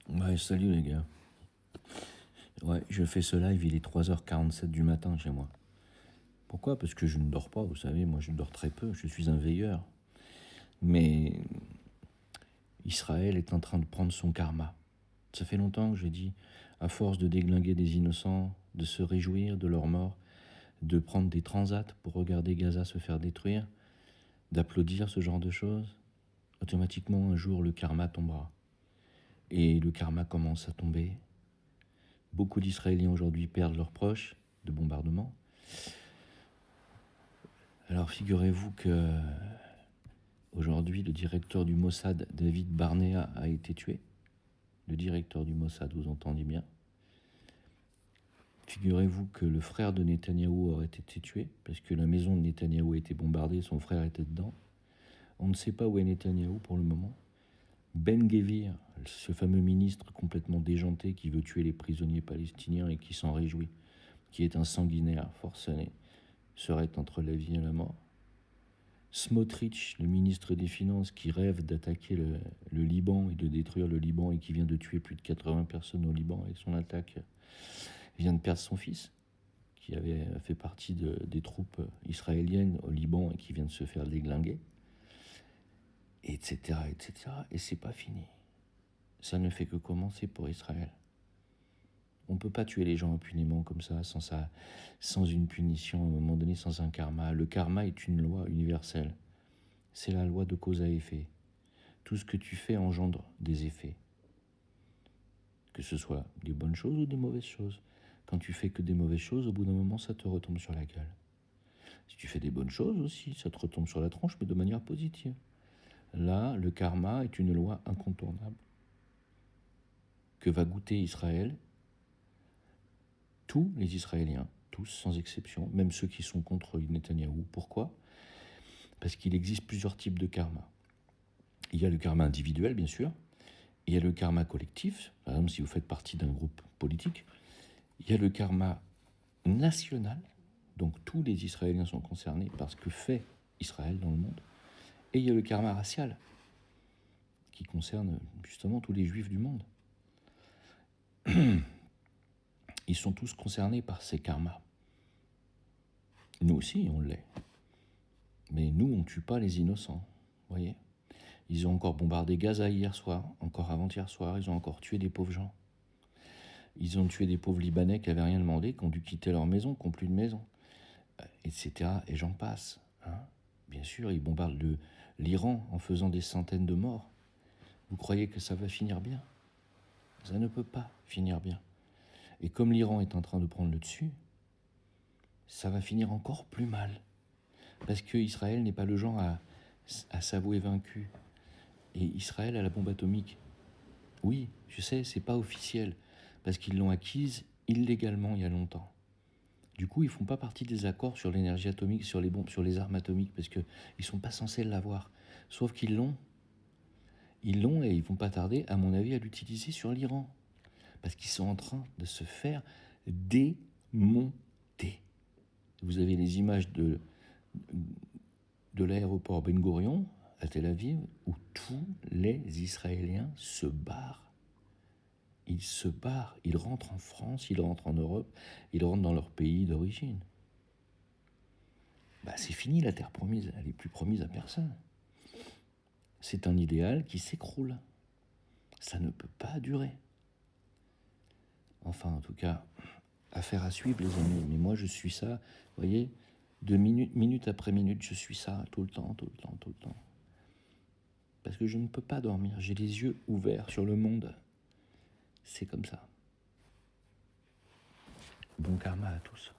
Ouais, salut les gars. Ouais, je fais ce live, il est 3h47 du matin chez moi. Pourquoi? Parce que je ne dors pas, vous savez, moi je dors très peu, je suis un veilleur. Mais Israël est en train de prendre son karma. Ça fait longtemps que j'ai dit, à force de déglinguer des innocents, de se réjouir de leur mort, de prendre des transats pour regarder Gaza se faire détruire, d'applaudir ce genre de choses, automatiquement un jour le karma tombera. Et le karma commence à tomber. Beaucoup d'Israéliens aujourd'hui perdent leurs proches de bombardements. Alors figurez-vous que aujourd'hui le directeur du Mossad, David Barnea, a été tué. Le directeur du Mossad, vous entendez bien. Figurez-vous que le frère de Netanyahou aurait été tué, parce que la maison de Netanyahou a été bombardée, son frère était dedans. On ne sait pas où est Netanyahou pour le moment. Ben Gvir, ce fameux ministre complètement déjanté qui veut tuer les prisonniers palestiniens et qui s'en réjouit, qui est un sanguinaire forcené, serait entre la vie et la mort. Smotrich, le ministre des Finances, qui rêve d'attaquer le Liban et de détruire le Liban et qui vient de tuer plus de 80 personnes au Liban avec son attaque, vient de perdre son fils, qui avait fait partie des troupes israéliennes au Liban et qui vient de se faire déglinguer, etc., etc. Et c'est pas fini. Ça ne fait que commencer pour Israël. On ne peut pas tuer les gens impunément comme ça, sans une punition, à un moment donné, sans un karma. Le karma est une loi universelle. C'est la loi de cause à effet. Tout ce que tu fais engendre des effets. Que ce soit des bonnes choses ou des mauvaises choses. Quand tu fais que des mauvaises choses, au bout d'un moment, ça te retombe sur la gueule. Si tu fais des bonnes choses aussi, ça te retombe sur la tronche, mais de manière positive. Là, le karma est une loi incontournable que va goûter Israël. Tous les Israéliens, tous sans exception, même ceux qui sont contre Netanyahou. Pourquoi? Parce qu'il existe plusieurs types de karma. Il y a le karma individuel, bien sûr. Il y a le karma collectif, par exemple si vous faites partie d'un groupe politique. Il y a le karma national, donc tous les Israéliens sont concernés par ce que fait Israël dans le monde. Et il y a le karma racial, qui concerne justement tous les juifs du monde. Ils sont tous concernés par ces karmas. Nous aussi, on l'est. Mais nous, on ne tue pas les innocents, vous voyez. Ils ont encore bombardé Gaza hier soir, encore avant-hier soir, ils ont encore tué des pauvres gens. Ils ont tué des pauvres Libanais qui n'avaient rien demandé, qui ont dû quitter leur maison, qui n'ont plus de maison, etc. Et j'en passe. Hein. Bien sûr, ils bombardent l'Iran en faisant des centaines de morts. Vous croyez que ça va finir bien? Ça ne peut pas finir bien. Et comme l'Iran est en train de prendre le dessus, ça va finir encore plus mal. Parce que Israël n'est pas le genre à s'avouer vaincu. Et Israël a la bombe atomique. Oui, je sais, c'est pas officiel, parce qu'ils l'ont acquise illégalement il y a longtemps. Du coup, ils font pas partie des accords sur l'énergie atomique, sur les bombes, sur les armes atomiques, parce qu'ils sont pas censés l'avoir. Sauf qu'ils l'ont. Ils l'ont et ils vont pas tarder, à mon avis, à l'utiliser sur l'Iran. Parce qu'ils sont en train de se faire démonter. Vous avez les images de l'aéroport Ben Gurion à Tel Aviv, où tous les Israéliens se barrent. Ils se barrent, ils rentrent en France, ils rentrent en Europe, ils rentrent dans leur pays d'origine. C'est fini la terre promise, elle n'est plus promise à personne. C'est un idéal qui s'écroule. Ça ne peut pas durer. Enfin, en tout cas, affaire à suivre, les amis. Mais moi, je suis ça, vous voyez, de minute après minute, je suis ça tout le temps, tout le temps, tout le temps. Parce que je ne peux pas dormir, j'ai les yeux ouverts sur le monde. C'est comme ça. Bon karma à tous.